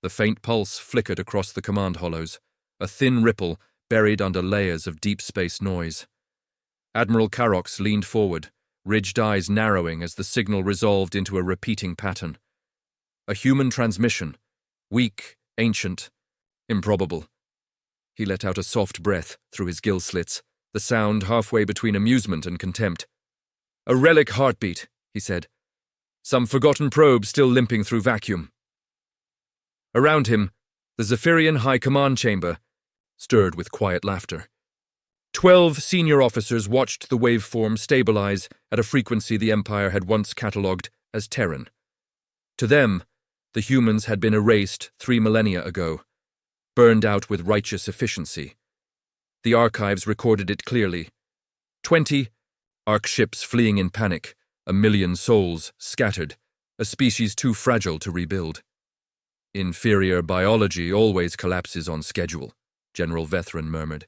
The faint pulse flickered across the command hollows, a thin ripple buried under layers of deep space noise. Admiral Karox leaned forward, ridged eyes narrowing as the signal resolved into a repeating pattern. A human transmission, weak, ancient, improbable. He let out a soft breath through his gill slits, the sound halfway between amusement and contempt. A relic heartbeat, he said. Some forgotten probe still limping through vacuum. Around him, the Zephyrian High Command Chamber stirred with quiet laughter. 12 senior officers watched the waveform stabilize at a frequency the Empire had once catalogued as Terran. To them, the humans had been erased 3 millennia ago, burned out with righteous efficiency. The archives recorded it clearly. 20 Ark ships fleeing in panic, 1 million souls scattered, a species too fragile to rebuild. Inferior biology always collapses on schedule, General Vethran murmured.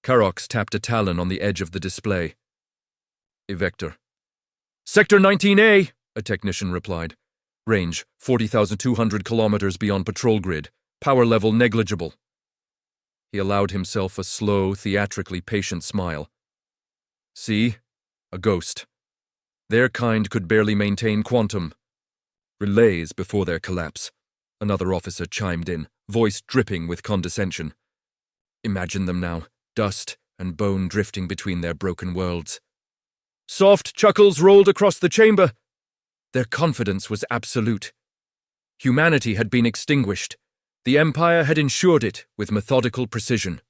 Karox tapped a talon on the edge of the display. Evector. Sector 19A, a technician replied. Range 40,200 kilometers beyond patrol grid. Power level negligible. He allowed himself a slow, theatrically patient smile. See? A ghost. Their kind could barely maintain quantum relays before their collapse. Another officer chimed in, voice dripping with condescension. Imagine them now, dust and bone drifting between their broken worlds. Soft chuckles rolled across the chamber. Their confidence was absolute. Humanity had been extinguished. The Empire had ensured it with methodical precision.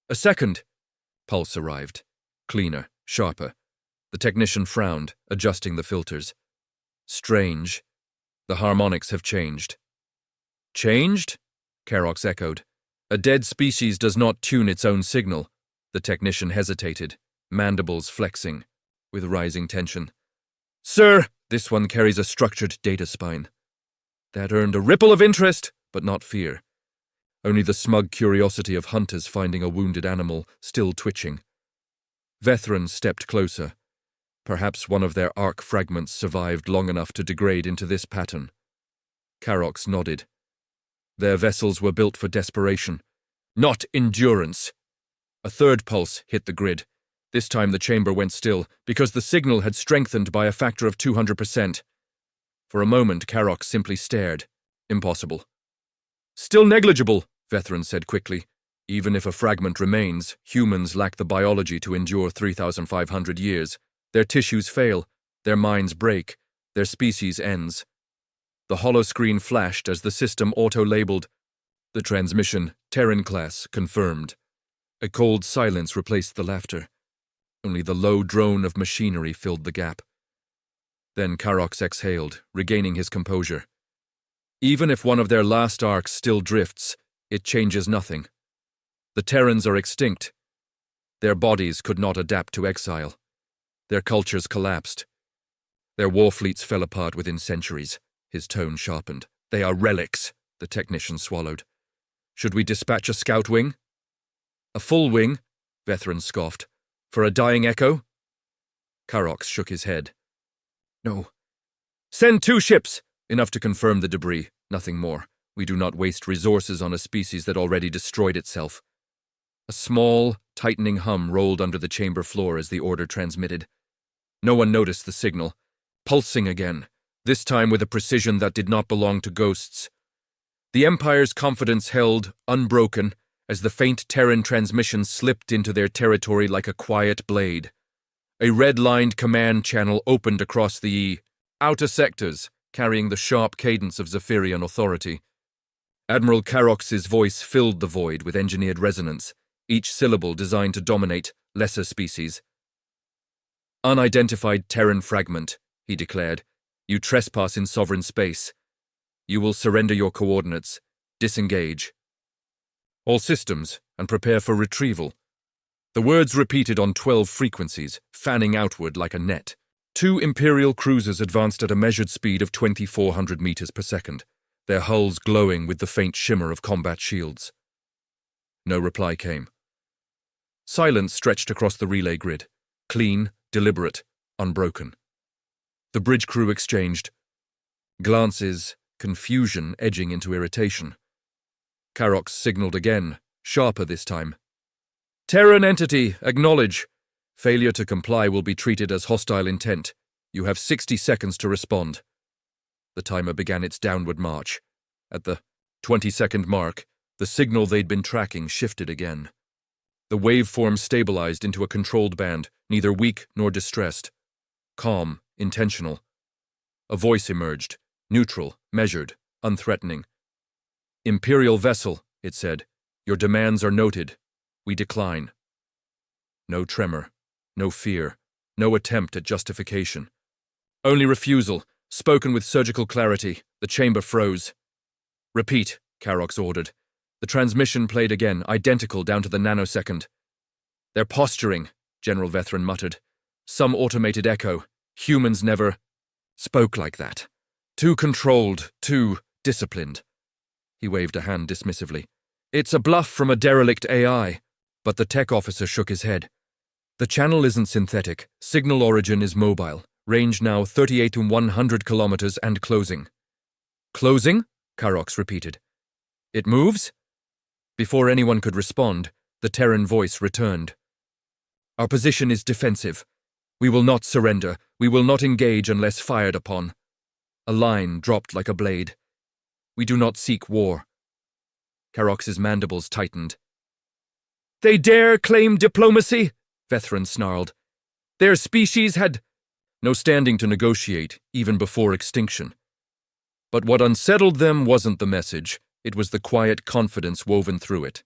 A second pulse arrived, cleaner, sharper. The technician frowned, adjusting the filters. Strange. The harmonics have changed. Changed? Karox echoed. A dead species does not tune its own signal. The technician hesitated, mandibles flexing, with rising tension. Sir, this one carries a structured data spine. That earned a ripple of interest, but not fear. Only the smug curiosity of hunters finding a wounded animal still twitching. Vethran stepped closer. Perhaps one of their arc fragments survived long enough to degrade into this pattern. Karox nodded. Their vessels were built for desperation, not endurance. A third pulse hit the grid. This time the chamber went still, because the signal had strengthened by a factor of 200%. For a moment, Karox simply stared. Impossible. Still negligible, Vethran said quickly. Even if a fragment remains, humans lack the biology to endure 3,500 years. Their tissues fail, their minds break, their species ends. The holoscreen flashed as the system auto-labeled. The transmission, Terran class, confirmed. A cold silence replaced the laughter. Only the low drone of machinery filled the gap. Then Karox exhaled, regaining his composure. Even if one of their last arcs still drifts, it changes nothing. The Terrans are extinct. Their bodies could not adapt to exile. Their cultures collapsed. Their war fleets fell apart within centuries. His tone sharpened. They are relics, the technician swallowed. Should we dispatch a scout wing? A full wing? Vethran scoffed. For a dying echo? Karox shook his head. No. Send 2 ships! Enough to confirm the debris, nothing more. We do not waste resources on a species that already destroyed itself. A small, tightening hum rolled under the chamber floor as the order transmitted. No one noticed the signal. Pulsing again, this time with a precision that did not belong to ghosts. The Empire's confidence held, unbroken, as the faint Terran transmission slipped into their territory like a quiet blade. A red-lined command channel opened across the outer sectors, carrying the sharp cadence of Zephyrian authority. Admiral Karox's voice filled the void with engineered resonance, each syllable designed to dominate lesser species. Unidentified Terran fragment, he declared. You trespass in sovereign space. You will surrender your coordinates. Disengage. All systems, and prepare for retrieval. The words repeated on 12 frequencies, fanning outward like a net. 2 Imperial cruisers advanced at a measured speed of 2,400 meters per second, their hulls glowing with the faint shimmer of combat shields. No reply came. Silence stretched across the relay grid, clean, deliberate, unbroken. The bridge crew exchanged glances, confusion edging into irritation. Karox signaled again, sharper this time. Terran entity, acknowledge. Failure to comply will be treated as hostile intent. You have 60 seconds to respond. The timer began its downward march. At the 20-second mark, the signal they'd been tracking shifted again. The waveform stabilized into a controlled band, neither weak nor distressed. Calm, intentional. A voice emerged, neutral, measured, unthreatening. Imperial vessel, it said. Your demands are noted. We decline. No tremor, no fear, no attempt at justification. Only refusal, spoken with surgical clarity. The chamber froze. Repeat, Karox ordered. The transmission played again, identical down to the nanosecond. They're posturing, General Vethran muttered. Some automated echo. Humans never spoke like that. Too controlled, too disciplined. He waved a hand dismissively. It's a bluff from a derelict AI. But the tech officer shook his head. The channel isn't synthetic. Signal origin is mobile. Range now 38 to 100 kilometers and closing. Closing? Karox repeated. It moves? Before anyone could respond, the Terran voice returned. Our position is defensive. We will not surrender. We will not engage unless fired upon. A line dropped like a blade. We do not seek war. Karox's mandibles tightened. They dare claim diplomacy? Vethran snarled. Their species had no standing to negotiate, even before extinction. But what unsettled them wasn't the message. It was the quiet confidence woven through it.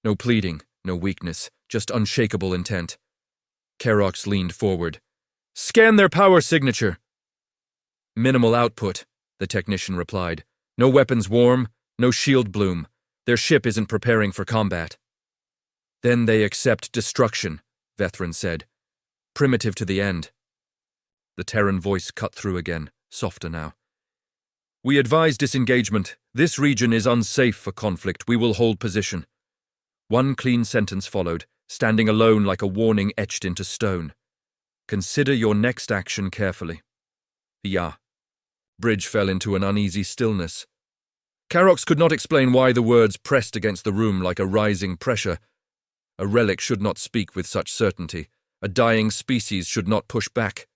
No pleading, no weakness, just unshakable intent. Karox leaned forward. Scan their power signature. Minimal output, the technician replied. No weapons warm, no shield bloom. Their ship isn't preparing for combat. Then they accept destruction, Vethran said. Primitive to the end. The Terran voice cut through again, softer now. We advise disengagement. This region is unsafe for conflict. We will hold position. One clean sentence followed, standing alone like a warning etched into stone. Consider your next action carefully. Yeah. Bridge fell into an uneasy stillness. Karox could not explain why the words pressed against the room like a rising pressure. A relic should not speak with such certainty. A dying species should not push back.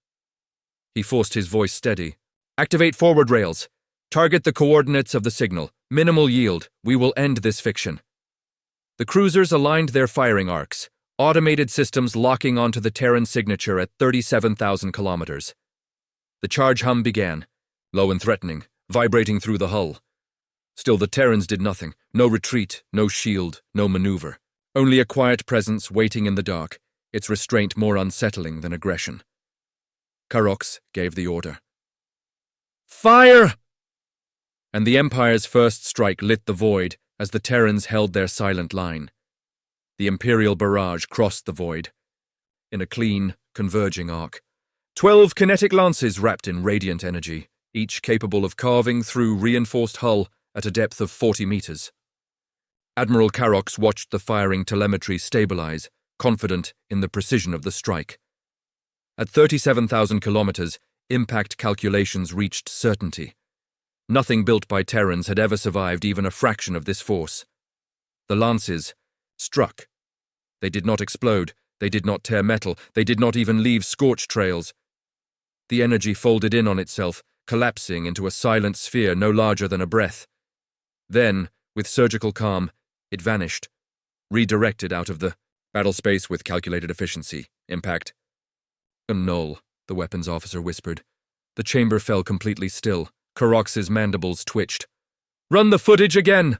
He forced his voice steady. Activate forward rails. Target the coordinates of the signal. Minimal yield. We will end this fiction. The cruisers aligned their firing arcs, automated systems locking onto the Terran signature at 37,000 kilometers. The charge hum began, low and threatening, vibrating through the hull. Still the Terrans did nothing. No retreat, no shield, no maneuver. Only a quiet presence waiting in the dark, its restraint more unsettling than aggression. Karox gave the order. Fire! And the Empire's first strike lit the void as the Terrans held their silent line. The Imperial barrage crossed the void. In a clean, converging arc. 12 kinetic lances wrapped in radiant energy, each capable of carving through reinforced hull at a depth of 40 meters. Admiral Karox watched the firing telemetry stabilize, confident in the precision of the strike. At 37,000 kilometers, impact calculations reached certainty. Nothing built by Terrans had ever survived even a fraction of this force. The lances struck. They did not explode, they did not tear metal, they did not even leave scorch trails. The energy folded in on itself, collapsing into a silent sphere no larger than a breath. Then, with surgical calm, it vanished, redirected out of the battle space with calculated efficiency. Impact. Null, the weapons officer whispered. The chamber fell completely still. Karox's mandibles twitched. Run the footage again!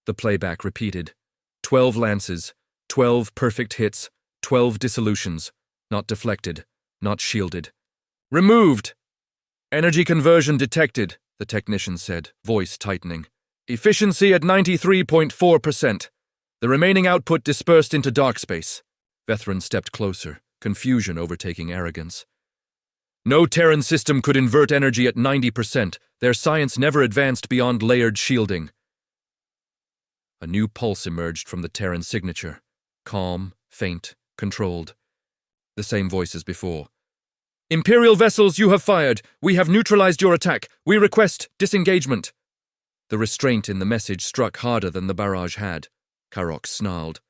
The playback repeated. 12 lances, 12 perfect hits, 12 dissolutions, not deflected, not shielded. Removed! Energy conversion detected, the technician said, voice tightening. Efficiency at 93.4%. The remaining output dispersed into dark space. Vethran stepped closer, confusion overtaking arrogance. No Terran system could invert energy at 90%. Their science never advanced beyond layered shielding. A new pulse emerged from the Terran signature. Calm, faint, controlled. The same voice as before. Imperial vessels, you have fired. We have neutralized your attack. We request disengagement. The restraint in the message struck harder than the barrage had. Karok snarled.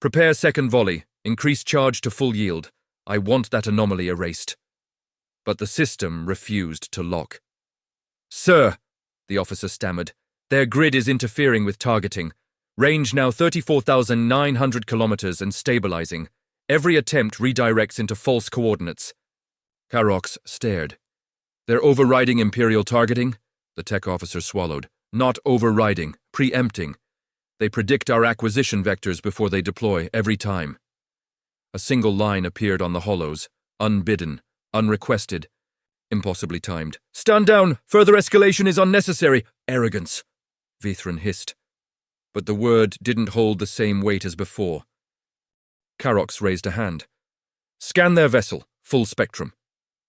Prepare second volley. Increase charge to full yield. I want that anomaly erased. But the system refused to lock. Sir, the officer stammered, their grid is interfering with targeting. Range now 34,900 kilometers and stabilizing. Every attempt redirects into false coordinates. Karox stared. They're overriding Imperial targeting? The tech officer swallowed. Not overriding, preempting. They predict our acquisition vectors before they deploy, every time. A single line appeared on the hollows, unbidden, unrequested, impossibly timed. Stand down! Further escalation is unnecessary! Arrogance! Vithran hissed. But the word didn't hold the same weight as before. Karox raised a hand. Scan their vessel, full spectrum.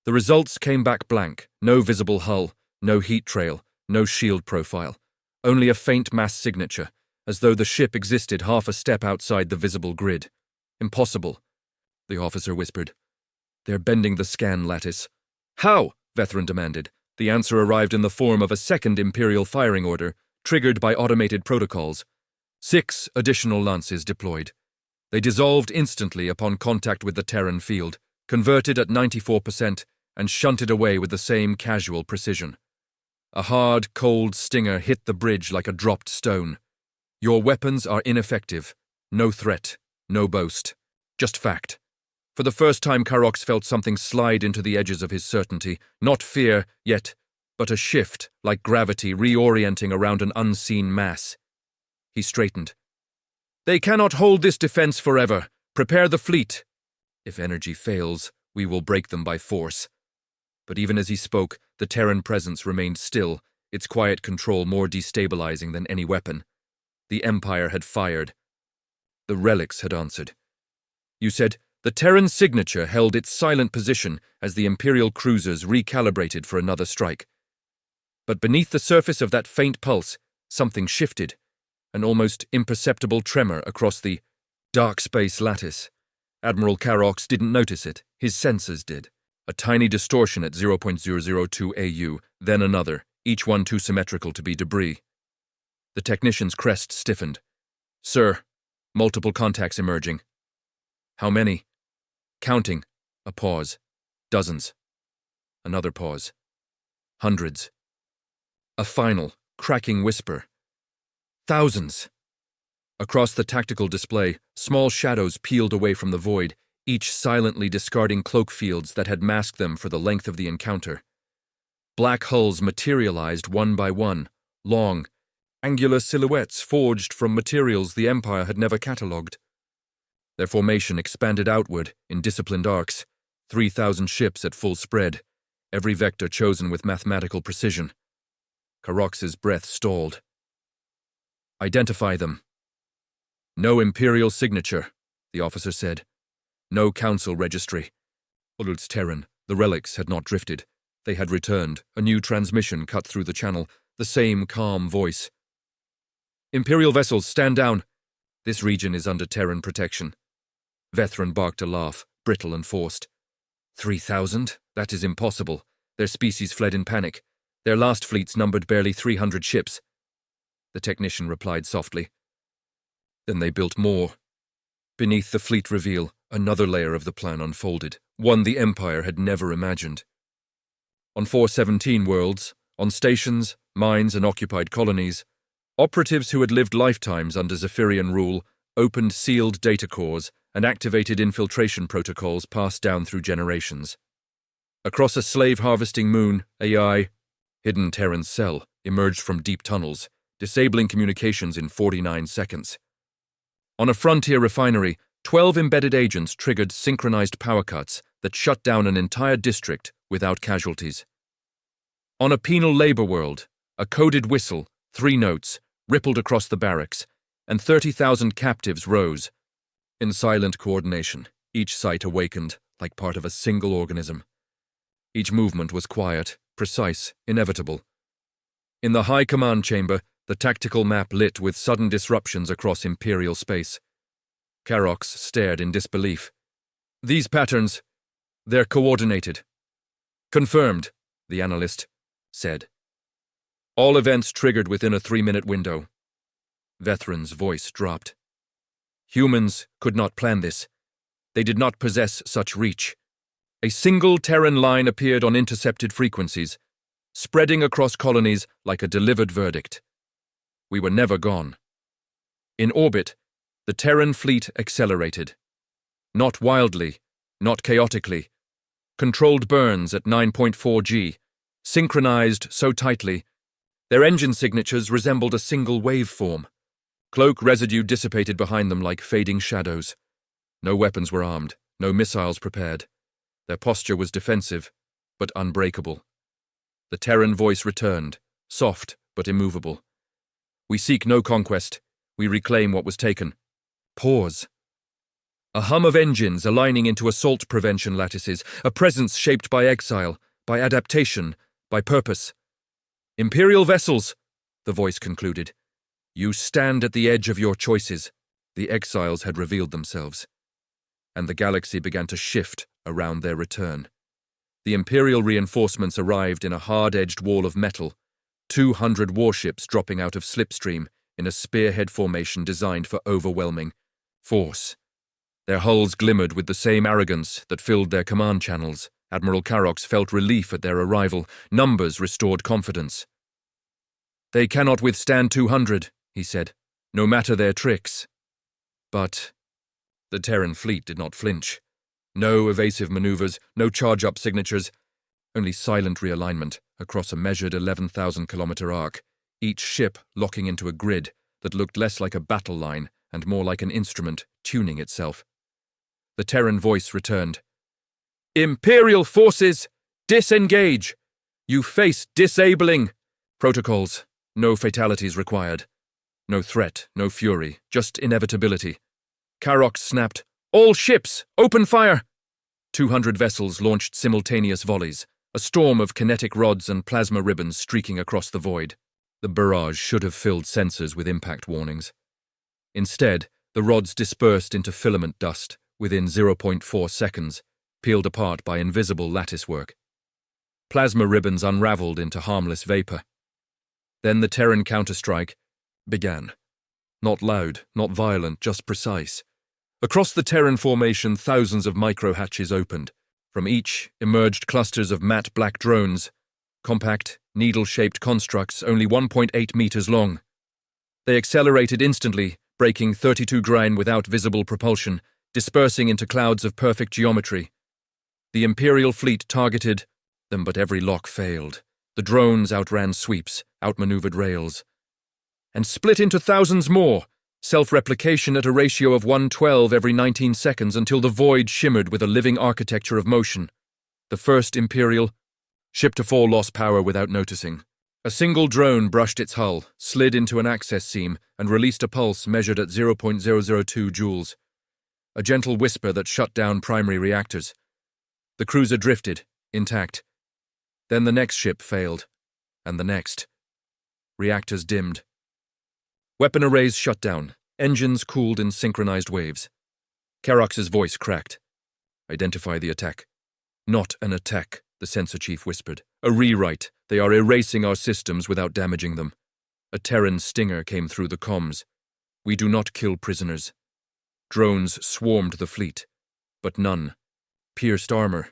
The results came back blank. No visible hull, no heat trail, no shield profile. Only a faint mass signature, as though the ship existed half a step outside the visible grid. Impossible, the officer whispered. They're bending the scan lattice. How? Vethran demanded. The answer arrived in the form of a second Imperial firing order, triggered by automated protocols. 6 additional lances deployed. They dissolved instantly upon contact with the Terran field, converted at 94%, and shunted away with the same casual precision. A hard, cold stinger hit the bridge like a dropped stone. Your weapons are ineffective. No threat, no boast. Just fact. For the first time, Karox felt something slide into the edges of his certainty. Not fear, yet, but a shift, like gravity reorienting around an unseen mass. He straightened. They cannot hold this defense forever. Prepare the fleet. If energy fails, we will break them by force. But even as he spoke, the Terran presence remained still, its quiet control more destabilizing than any weapon. The Empire had fired. The relics had answered. You said, the Terran signature held its silent position as the Imperial cruisers recalibrated for another strike. But beneath the surface of that faint pulse, something shifted, an almost imperceptible tremor across the dark space lattice. Admiral Karox didn't notice it, his sensors did. A tiny distortion at 0.002 AU, then another, each one too symmetrical to be debris. The technician's crest stiffened. Sir, multiple contacts emerging. How many? Counting. A pause. Dozens. Another pause. Hundreds. A final, cracking whisper. Thousands! Across the tactical display, small shadows peeled away from the void, each silently discarding cloak fields that had masked them for the length of the encounter. Black hulls materialized one by one, long, angular silhouettes forged from materials the Empire had never catalogued. Their formation expanded outward in disciplined arcs, 3,000 ships at full spread, every vector chosen with mathematical precision. Karox's breath stalled. Identify them. No Imperial signature, the officer said. No Council registry. Ulul's Terran, the relics had not drifted. They had returned, a new transmission cut through the channel, the same calm voice. Imperial vessels, stand down. This region is under Terran protection. Vethran barked a laugh, brittle and forced. 3,000? That is impossible. Their species fled in panic. Their last fleets numbered barely 300 ships. The technician replied softly. Then they built more. Beneath the fleet reveal, another layer of the plan unfolded, one the Empire had never imagined. On 417 worlds, on stations, mines, and occupied colonies, operatives who had lived lifetimes under Zephyrian rule opened sealed data cores and activated infiltration protocols passed down through generations. Across a slave-harvesting moon, AI, hidden Terran cell, emerged from deep tunnels, disabling communications in 49 seconds. On a frontier refinery, 12 embedded agents triggered synchronized power cuts that shut down an entire district without casualties. On a penal labor world, a coded whistle, 3 notes, rippled across the barracks, and 30,000 captives rose. In silent coordination, each site awakened like part of a single organism. Each movement was quiet, precise, inevitable. In the high command chamber, the tactical map lit with sudden disruptions across Imperial space. Karox stared in disbelief. These patterns, They're coordinated. Confirmed, the analyst said. All events triggered within a 3-minute window. Vethran's voice dropped. Humans could not plan this. They did not possess such reach. A single Terran line appeared on intercepted frequencies, spreading across colonies like a delivered verdict. We were never gone. In orbit, the Terran fleet accelerated. Not wildly, not chaotically. Controlled burns at 9.4 G, synchronized so tightly, their engine signatures resembled a single waveform. Cloak residue dissipated behind them like fading shadows. No weapons were armed, no missiles prepared. Their posture was defensive, but unbreakable. The Terran voice returned, soft but immovable. We seek no conquest. We reclaim what was taken. Pause. A hum of engines aligning into assault prevention lattices, a presence shaped by exile, by adaptation, by purpose. Imperial vessels, the voice concluded. You stand at the edge of your choices. The exiles had revealed themselves. And the galaxy began to shift around their return. The Imperial reinforcements arrived in a hard-edged wall of metal, 200 warships dropping out of slipstream in a spearhead formation designed for overwhelming force. Their hulls glimmered with the same arrogance that filled their command channels. Admiral Karox felt relief at their arrival. Numbers restored confidence. They cannot withstand 200, he said, no matter their tricks. But the Terran fleet did not flinch. No evasive maneuvers, no charge-up signatures, only silent realignment across a measured 11,000-kilometer arc, each ship locking into a grid that looked less like a battle line and more like an instrument tuning itself. The Terran voice returned. Imperial forces, disengage! You face disabling protocols. No fatalities required. No threat, no fury, just inevitability. Karox snapped, All ships, open fire! 200 vessels launched simultaneous volleys, a storm of kinetic rods and plasma ribbons streaking across the void. The barrage should have filled sensors with impact warnings. Instead, the rods dispersed into filament dust within 0.4 seconds, peeled apart by invisible latticework. Plasma ribbons unraveled into harmless vapor. Then the Terran counterstrike began. Not loud, not violent, just precise. Across the Terran formation, thousands of micro-hatches opened. From each emerged clusters of matte black drones, compact, needle-shaped constructs only 1.8 meters long. They accelerated instantly, breaking 32 grind without visible propulsion, dispersing into clouds of perfect geometry. The Imperial fleet targeted them, but every lock failed. The drones outran sweeps, outmaneuvered rails, and split into thousands more, self-replication at a ratio of 112 every 19 seconds until the void shimmered with a living architecture of motion. The first Imperial ship to fall lost power without noticing. A single drone brushed its hull, slid into an access seam, and released a pulse measured at 0.002 joules. A gentle whisper that shut down primary reactors. The cruiser drifted, intact. Then the next ship failed, and the next. Reactors dimmed. Weapon arrays shut down, engines cooled in synchronized waves. Karox's voice cracked. Identify the attack. Not an attack, the sensor chief whispered. A rewrite. They are erasing our systems without damaging them. A Terran stinger came through the comms. We do not kill prisoners. Drones swarmed the fleet, but none pierced armor.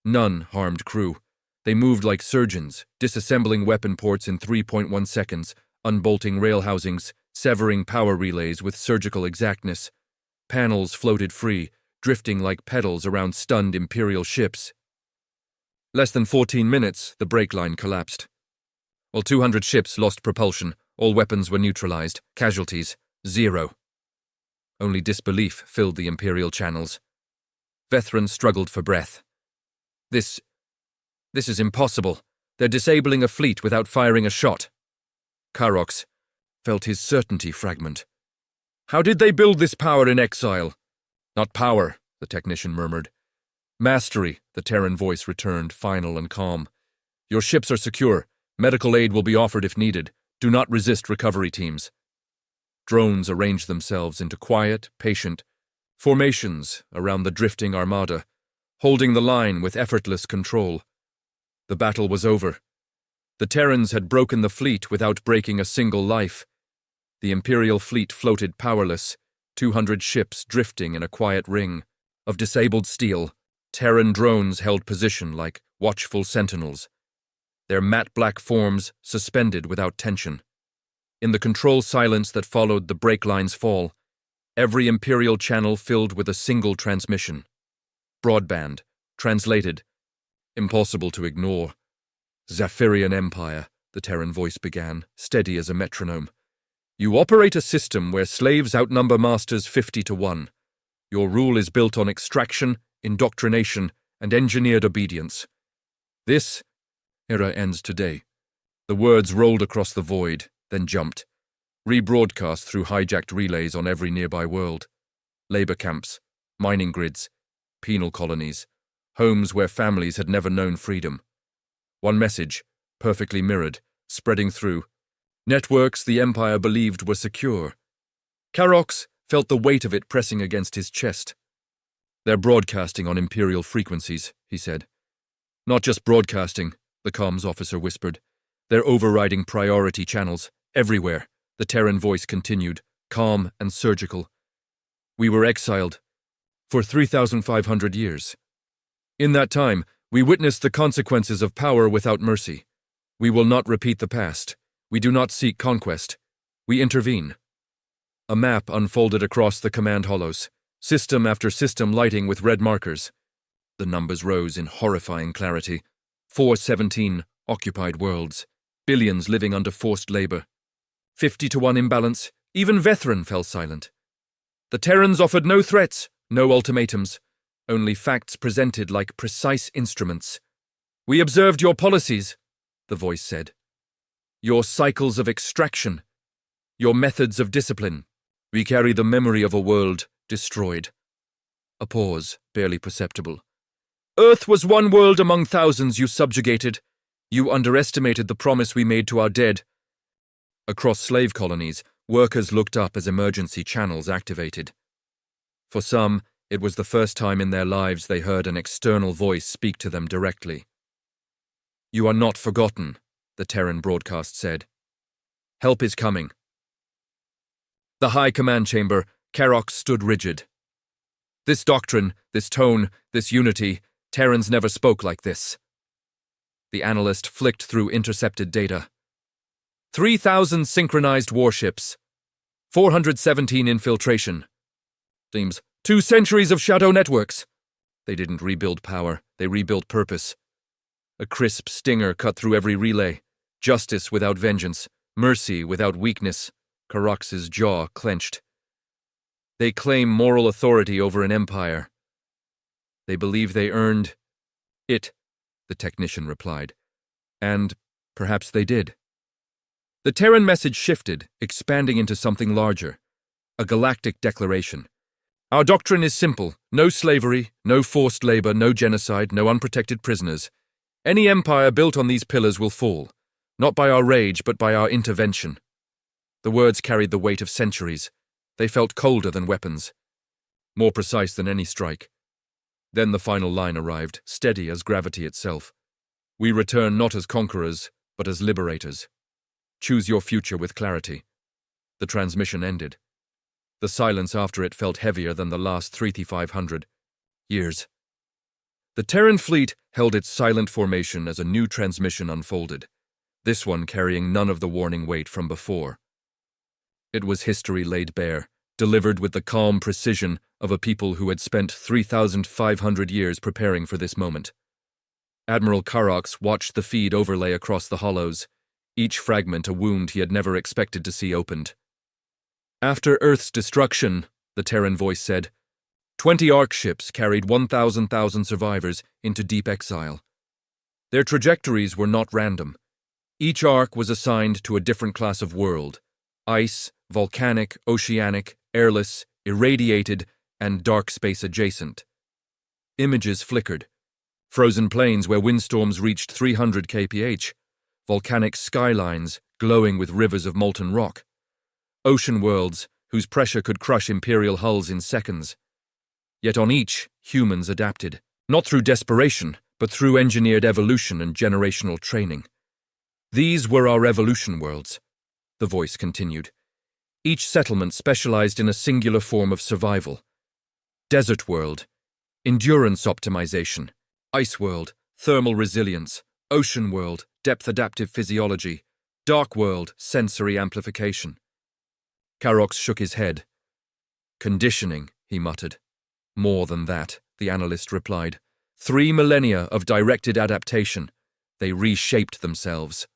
None harmed crew. They moved like surgeons, disassembling weapon ports in 3.1 seconds, unbolting rail housings, severing power relays with surgical exactness. Panels floated free, drifting like petals around stunned Imperial ships. Less than 14 minutes, the brake line collapsed. All 200 ships lost propulsion, all weapons were neutralized, casualties, 0. Only disbelief filled the Imperial channels. Vethran struggled for breath. This is impossible. They're disabling a fleet without firing a shot. Karox felt his certainty fragment. How did they build this power in exile? Not power, the technician murmured. Mastery, the Terran voice returned, final and calm. Your ships are secure. Medical aid will be offered if needed. Do not resist recovery teams. Drones arranged themselves into quiet, patient formations around the drifting armada, holding the line with effortless control. The battle was over. The Terrans had broken the fleet without breaking a single life. The Imperial fleet floated powerless, 200 ships drifting in a quiet ring. Of disabled steel, Terran drones held position like watchful sentinels, their matte black forms suspended without tension. In the control silence that followed the brake line's fall, every Imperial channel filled with a single transmission. Broadband, translated, impossible to ignore. Zephyrian Empire, the Terran voice began, steady as a metronome. You operate a system where slaves outnumber masters 50-1. Your rule is built on extraction, indoctrination, and engineered obedience. This era ends today. The words rolled across the void, then jumped, rebroadcast through hijacked relays on every nearby world. Labor camps, mining grids, penal colonies, homes where families had never known freedom. One message, perfectly mirrored, spreading through. Networks the Empire believed were secure. Karox felt the weight of it pressing against his chest. They're broadcasting on Imperial frequencies, he said. Not just broadcasting, the comms officer whispered. They're overriding priority channels, everywhere, the Terran voice continued, calm and surgical. We were exiled for 3,500 years. In that time, we witnessed the consequences of power without mercy. We will not repeat the past. We do not seek conquest. We intervene. A map unfolded across the command hollows, system after system lighting with red markers. The numbers rose in horrifying clarity. 417 occupied worlds, billions living under forced labor. 50-1 imbalance, even Vethran fell silent. The Terrans offered no threats, no ultimatums, only facts presented like precise instruments. We observed your policies, the voice said. Your cycles of extraction, your methods of discipline. We carry the memory of a world destroyed. A pause, barely perceptible. Earth was one world among thousands you subjugated. You underestimated the promise we made to our dead. Across slave colonies, workers looked up as emergency channels activated. For some, it was the first time in their lives they heard an external voice speak to them directly. You are not forgotten, the Terran broadcast said. Help is coming. The high command chamber, Karox stood rigid. This doctrine, this tone, this unity, Terrans never spoke like this. The analyst flicked through intercepted data. 3,000 synchronized warships. 417 infiltration. Seems 2 centuries of shadow networks. They didn't rebuild power, they rebuilt purpose. A crisp stinger cut through every relay. Justice without vengeance, mercy without weakness. Karox's jaw clenched. They claim moral authority over an empire. They believe they earned it, the technician replied. And perhaps they did. The Terran message shifted, expanding into something larger. A galactic declaration. Our doctrine is simple. No slavery, no forced labor, no genocide, no unprotected prisoners. Any empire built on these pillars will fall. Not by our rage, but by our intervention. The words carried the weight of centuries. They felt colder than weapons. More precise than any strike. Then the final line arrived, steady as gravity itself. We return not as conquerors, but as liberators. Choose your future with clarity. The transmission ended. The silence after it felt heavier than the last 3,500 years. The Terran fleet held its silent formation as a new transmission unfolded, this one carrying none of the warning weight from before. It was history laid bare, delivered with the calm precision of a people who had spent 3,500 years preparing for this moment. Admiral Karox watched the feed overlay across the hollows, each fragment a wound he had never expected to see opened. After Earth's destruction, the Terran voice said, 20 Ark ships carried 1,000 survivors into deep exile. Their trajectories were not random. Each Ark was assigned to a different class of world: ice, volcanic, oceanic, airless, irradiated, and dark space adjacent. Images flickered. Frozen plains where windstorms reached 300 kph, volcanic skylines glowing with rivers of molten rock, ocean worlds whose pressure could crush Imperial hulls in seconds. Yet on each, humans adapted, Not through desperation, but through engineered evolution and generational training. These were our evolution worlds, the voice continued. Each settlement specialized in a singular form of survival. Desert world, endurance optimization. Ice world, thermal resilience. Ocean world, depth adaptive physiology. Dark world, sensory amplification. Karox shook his head. Conditioning, he muttered. More than that, the analyst replied. 3 millennia of directed adaptation. They reshaped themselves.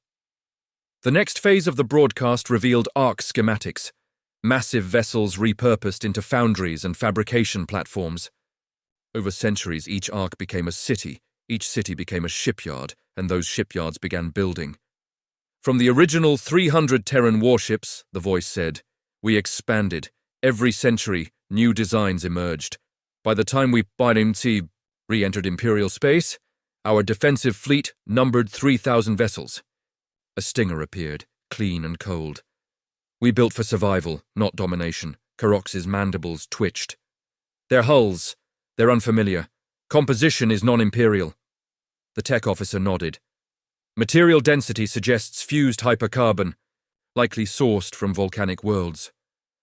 The next phase of the broadcast revealed Ark schematics, massive vessels repurposed into foundries and fabrication platforms. Over centuries, each Ark became a city, each city became a shipyard, and those shipyards began building. From the original 300 Terran warships, the voice said, we expanded. Every century, new designs emerged. By the time we re-entered Imperial space, our defensive fleet numbered 3,000 vessels. A stinger appeared, clean and cold. We built for survival, not domination. Karox's mandibles twitched. Their hulls, they're unfamiliar. Composition is non-imperial. The tech officer nodded. Material density suggests fused hypercarbon, likely sourced from volcanic worlds.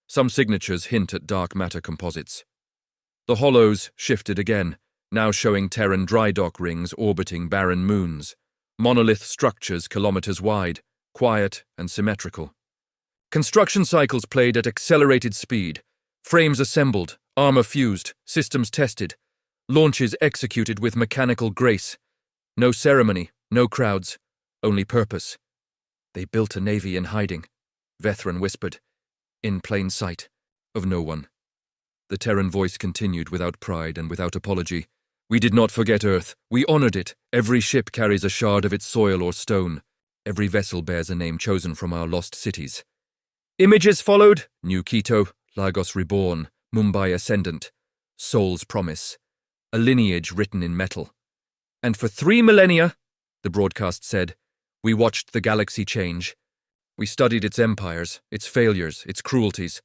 Some signatures hint at dark matter composites. The hollows shifted again, now showing Terran dry dock rings orbiting barren moons. Monolith structures kilometers wide, quiet and symmetrical. Construction cycles played at accelerated speed. Frames assembled, armor fused, systems tested. Launches executed with mechanical grace. No ceremony, no crowds, only purpose. They built a navy in hiding, Vethran whispered, in plain sight of no one. The Terran voice continued without pride and without apology. We did not forget Earth. We honored it. Every ship carries a shard of its soil or stone. Every vessel bears a name chosen from our lost cities. Images followed. New Quito, Lagos Reborn, Mumbai Ascendant, Soul's Promise. A lineage written in metal. And for 3 millennia, the broadcast said, we watched the galaxy change. We studied its empires, its failures, its cruelties.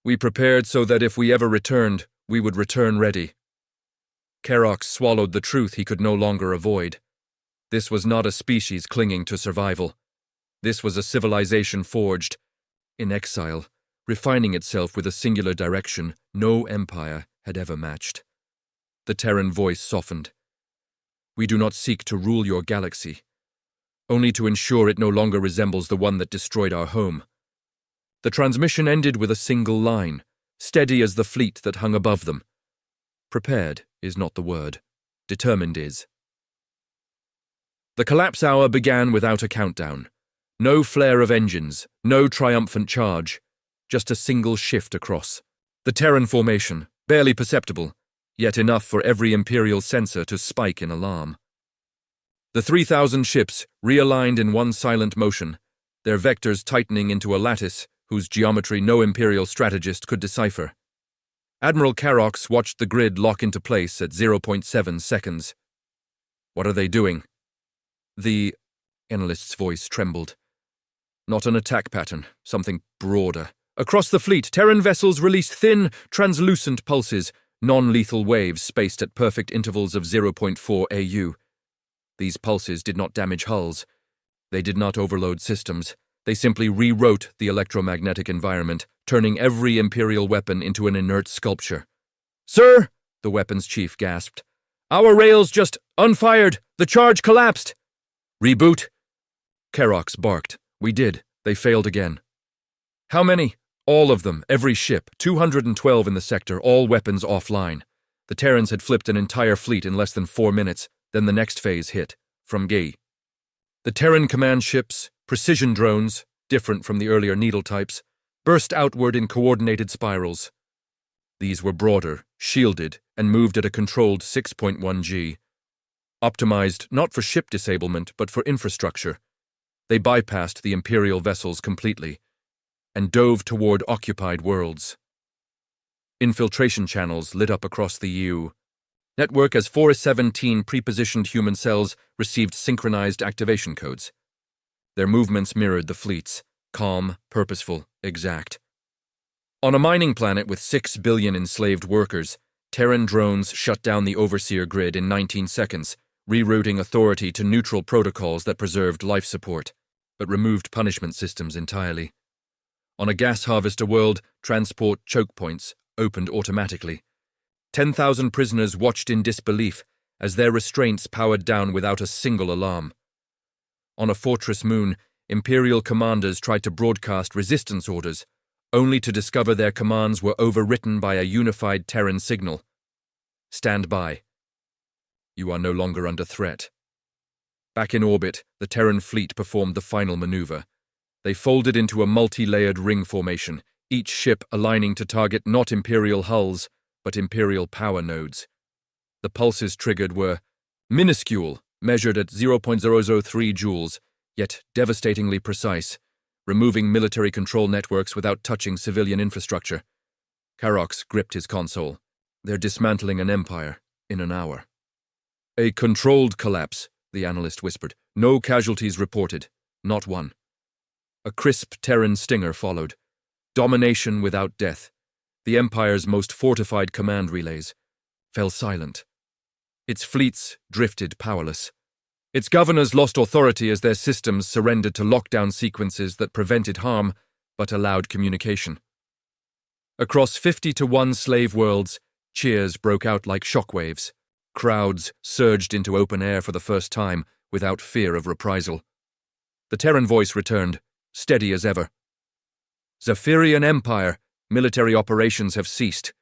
We prepared so that if we ever returned, we would return ready. Karox swallowed the truth he could no longer avoid. This was not a species clinging to survival. This was a civilization forged, in exile, refining itself with a singular direction no empire had ever matched. The Terran voice softened. We do not seek to rule your galaxy, only to ensure it no longer resembles the one that destroyed our home. The transmission ended with a single line, steady as the fleet that hung above them. Prepared is not the word. Determined is. The collapse hour began without a countdown. No flare of engines, no triumphant charge, just a single shift across. The Terran formation, barely perceptible, yet enough for every Imperial sensor to spike in alarm. The 3,000 ships realigned in one silent motion, their vectors tightening into a lattice whose geometry no Imperial strategist could decipher. Admiral Karox watched the grid lock into place at 0.7 seconds. What are they doing? The analyst's voice trembled. Not an attack pattern, something broader. Across the fleet, Terran vessels released thin, translucent pulses, non-lethal waves spaced at perfect intervals of 0.4 AU. These pulses did not damage hulls. They did not overload systems. They simply rewrote the electromagnetic environment, turning every Imperial weapon into an inert sculpture. Sir, the weapons chief gasped. Our rails just unfired. The charge collapsed. Reboot. Karox barked. We did. They failed again. How many? All of them, every ship, 212 in the sector, all weapons offline. The Terrans had flipped an entire fleet in less than 4 minutes, then the next phase hit, from Gay. The Terran command ships, precision drones, different from the earlier needle types, burst outward in coordinated spirals. These were broader, shielded, and moved at a controlled 6.1 G. Optimized not for ship disablement, but for infrastructure. They bypassed the Imperial vessels completely, and dove toward occupied worlds. Infiltration channels lit up across the EU. Network as 417 pre-positioned human cells received synchronized activation codes. Their movements mirrored the fleet's, calm, purposeful, exact. On a mining planet with 6 billion enslaved workers, Terran drones shut down the Overseer grid in 19 seconds, rerouting authority to neutral protocols that preserved life support, but removed punishment systems entirely. On a gas harvester world, transport choke points opened automatically. 10,000 prisoners watched in disbelief as their restraints powered down without a single alarm. On a fortress moon, Imperial commanders tried to broadcast resistance orders, only to discover their commands were overwritten by a unified Terran signal. Stand by. You are no longer under threat. Back in orbit, the Terran fleet performed the final maneuver. They folded into a multi-layered ring formation, each ship aligning to target not Imperial hulls, but Imperial power nodes. The pulses triggered were minuscule, measured at 0.003 joules, yet devastatingly precise, removing military control networks without touching civilian infrastructure. Karox gripped his console. They're dismantling an empire in an hour. A controlled collapse, the analyst whispered. No casualties reported. Not one. A crisp Terran stinger followed. Domination without death. The Empire's most fortified command relays fell silent. Its fleets drifted powerless. Its governors lost authority as their systems surrendered to lockdown sequences that prevented harm but allowed communication. Across 50-to-1 slave worlds, cheers broke out like shockwaves. Crowds surged into open air for the first time without fear of reprisal. The Terran voice returned, steady as ever. Zephyrian Empire, military operations have ceased.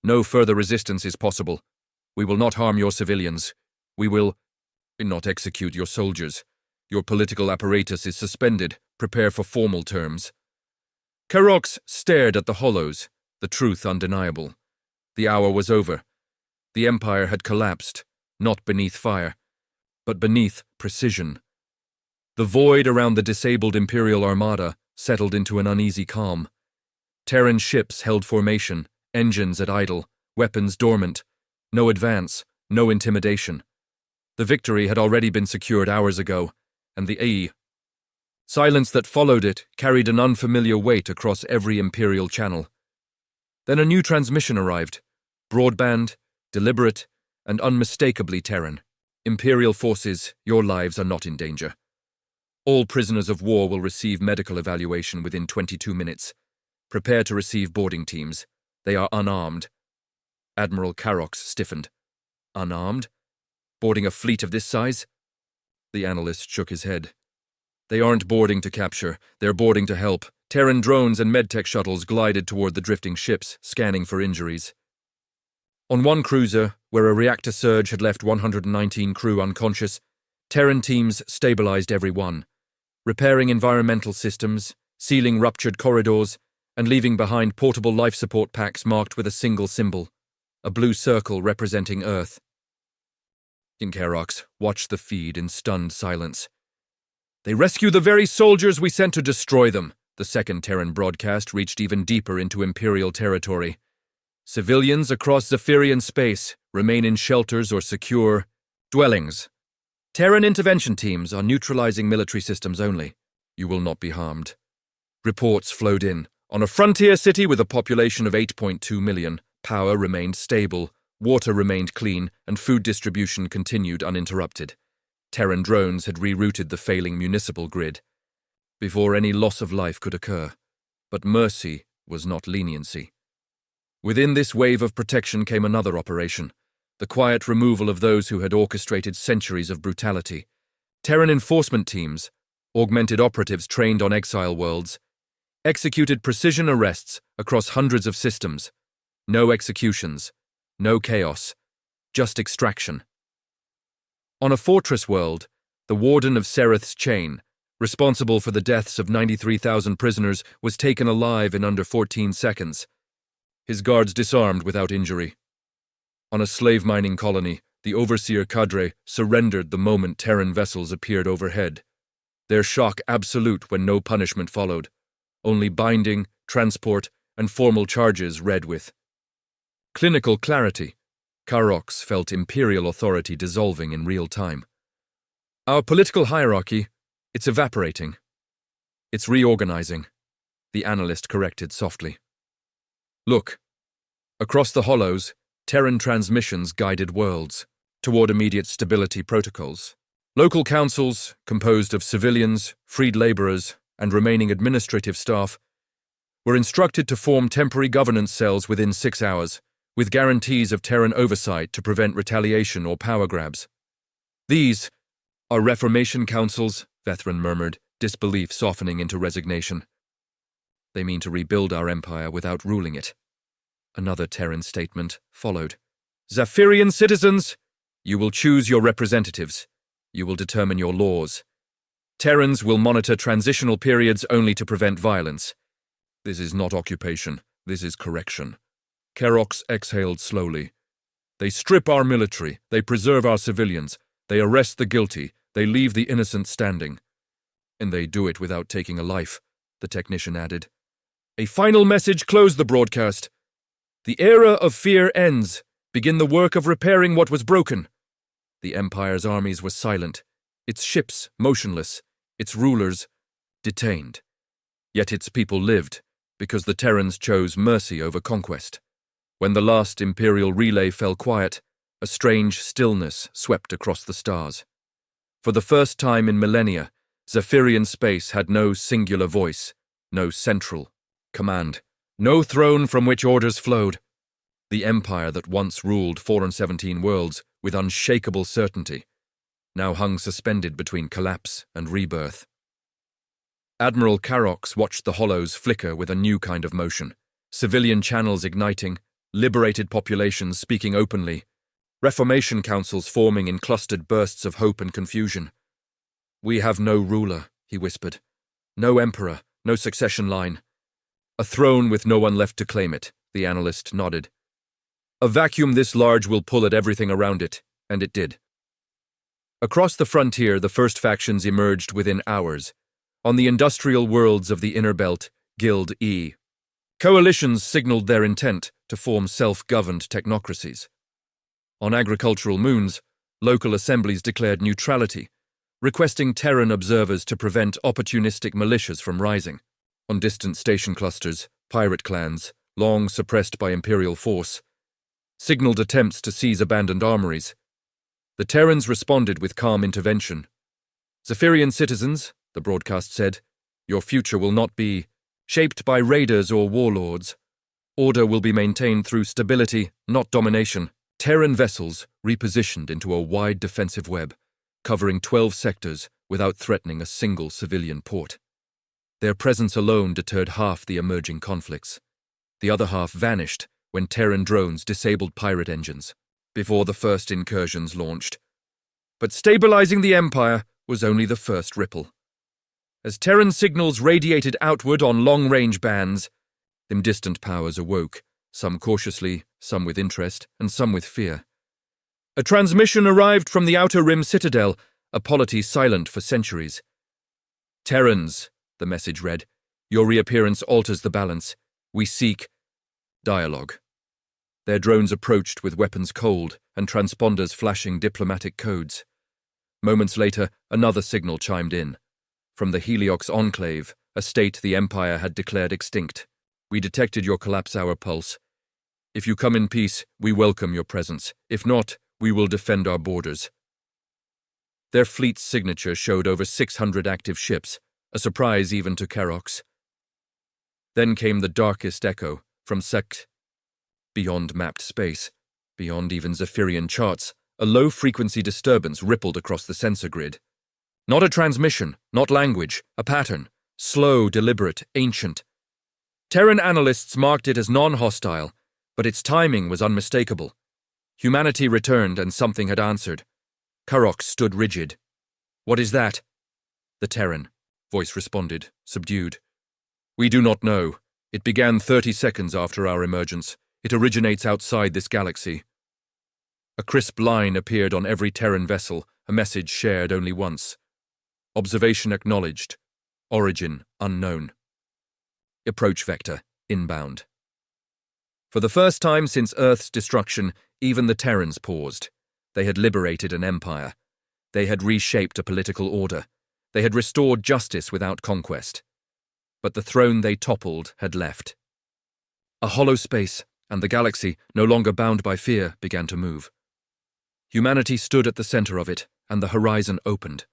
No further resistance is possible. We will not harm your civilians. We will not execute your soldiers. Your political apparatus is suspended. Prepare for formal terms. Karox stared at the hollows, the truth undeniable. The hour was over. The Empire had collapsed, not beneath fire, but beneath precision. The void around the disabled Imperial Armada settled into an uneasy calm. Terran ships held formation, engines at idle, weapons dormant. No advance, no intimidation. The victory had already been secured hours ago, and the silence that followed it carried an unfamiliar weight across every Imperial channel. Then a new transmission arrived. Broadband, deliberate, and unmistakably Terran. Imperial forces, your lives are not in danger. All prisoners of war will receive medical evaluation within 22 minutes. Prepare to receive boarding teams. They are unarmed. Admiral Karox stiffened. Unarmed? Boarding a fleet of this size? The analyst shook his head. They aren't boarding to capture, they're boarding to help. Terran drones and medtech shuttles glided toward the drifting ships, scanning for injuries. On one cruiser, where a reactor surge had left 119 crew unconscious, Terran teams stabilized every one, repairing environmental systems, sealing ruptured corridors, and leaving behind portable life support packs marked with a single symbol, a blue circle representing Earth. Karox watched the feed in stunned silence. They rescue the very soldiers we sent to destroy them. The second Terran broadcast reached even deeper into Imperial territory. Civilians across Zephyrian space remain in shelters or secure dwellings. Terran intervention teams are neutralizing military systems only. You will not be harmed. Reports flowed in. On a frontier city with a population of 8.2 million, power remained stable, water remained clean, and food distribution continued uninterrupted. Terran drones had rerouted the failing municipal grid before any loss of life could occur. But mercy was not leniency. Within this wave of protection came another operation, the quiet removal of those who had orchestrated centuries of brutality. Terran enforcement teams, augmented operatives trained on exile worlds, executed precision arrests across hundreds of systems. No executions, no chaos, just extraction. On a fortress world, the warden of Sereth's chain, responsible for the deaths of 93,000 prisoners, was taken alive in under 14 seconds. His guards disarmed without injury. On a slave mining colony, the Overseer cadre surrendered the moment Terran vessels appeared overhead. Their shock absolute when no punishment followed. Only binding, transport, and formal charges read with clinical clarity. Karox felt Imperial authority dissolving in real time. Our political hierarchy, it's evaporating. It's reorganizing, the analyst corrected softly. Look, across the hollows, Terran transmissions guided worlds toward immediate stability protocols. Local councils, composed of civilians, freed laborers, and remaining administrative staff, were instructed to form temporary governance cells within 6 hours, with guarantees of Terran oversight to prevent retaliation or power grabs. These are reformation councils, Vethran murmured, disbelief softening into resignation. They mean to rebuild our empire without ruling it. Another Terran statement followed. Zephyrian citizens, you will choose your representatives. You will determine your laws. Terrans will monitor transitional periods only to prevent violence. This is not occupation. This is correction. Kerox exhaled slowly. They strip our military. They preserve our civilians. They arrest the guilty. They leave the innocent standing. And they do it without taking a life, the technician added. A final message closed the broadcast. The era of fear ends. Begin the work of repairing what was broken. The Empire's armies were silent, its ships motionless, its rulers detained. Yet its people lived, because the Terrans chose mercy over conquest. When the last Imperial relay fell quiet, a strange stillness swept across the stars. For the first time in millennia, Zephyrian space had no singular voice, no central command, no throne from which orders flowed. The empire that once ruled 417 worlds with unshakable certainty now hung suspended between collapse and rebirth. Admiral Kerox watched the hollows flicker with a new kind of motion, civilian channels igniting, liberated populations speaking openly, reformation councils forming in clustered bursts of hope and confusion. We have no ruler, he whispered. No emperor, no succession line. A throne with no one left to claim it, the analyst nodded. A vacuum this large will pull at everything around it, and it did. Across the frontier, the first factions emerged within hours. On the industrial worlds of the Inner Belt, Guild E, coalitions signaled their intent to form self-governed technocracies. On agricultural moons, local assemblies declared neutrality, requesting Terran observers to prevent opportunistic militias from rising. On distant station clusters, pirate clans, long suppressed by Imperial force, signaled attempts to seize abandoned armories. The Terrans responded with calm intervention. Zephyrian citizens, the broadcast said, your future will not be shaped by raiders or warlords. Order will be maintained through stability, not domination. Terran vessels repositioned into a wide defensive web, covering 12 sectors without threatening a single civilian port. Their presence alone deterred half the emerging conflicts. The other half vanished when Terran drones disabled pirate engines before the first incursions launched. But stabilizing the Empire was only the first ripple. As Terran signals radiated outward on long-range bands, them distant powers awoke, some cautiously, some with interest, and some with fear. A transmission arrived from the Outer Rim Citadel, a polity silent for centuries. Terrans, the message read, your reappearance alters the balance. We seek dialogue. Their drones approached with weapons cold and transponders flashing diplomatic codes. Moments later, another signal chimed in. From the Heliox Enclave, a state the Empire had declared extinct. We detected your collapse hour pulse. If you come in peace, we welcome your presence. If not, we will defend our borders. Their fleet's signature showed over 600 active ships, a surprise even to Kerox. Then came the darkest echo from Sect. Beyond mapped space, beyond even Zephyrian charts, a low-frequency disturbance rippled across the sensor grid. Not a transmission, not language, a pattern, slow, deliberate, ancient. Terran analysts marked it as non-hostile, but its timing was unmistakable. Humanity returned and something had answered. Kerox stood rigid. What is that? The Terran, voice responded, subdued. We do not know. It began 30 seconds after our emergence. It originates outside this galaxy. A crisp line appeared on every Terran vessel, a message shared only once. Observation acknowledged. Origin unknown. Approach vector inbound. For the first time since Earth's destruction, even the Terrans paused. They had liberated an empire. They had reshaped a political order. They had restored justice without conquest. But the throne they toppled had left. A hollow space, and the galaxy, no longer bound by fear, began to move. Humanity stood at the center of it, and the horizon opened.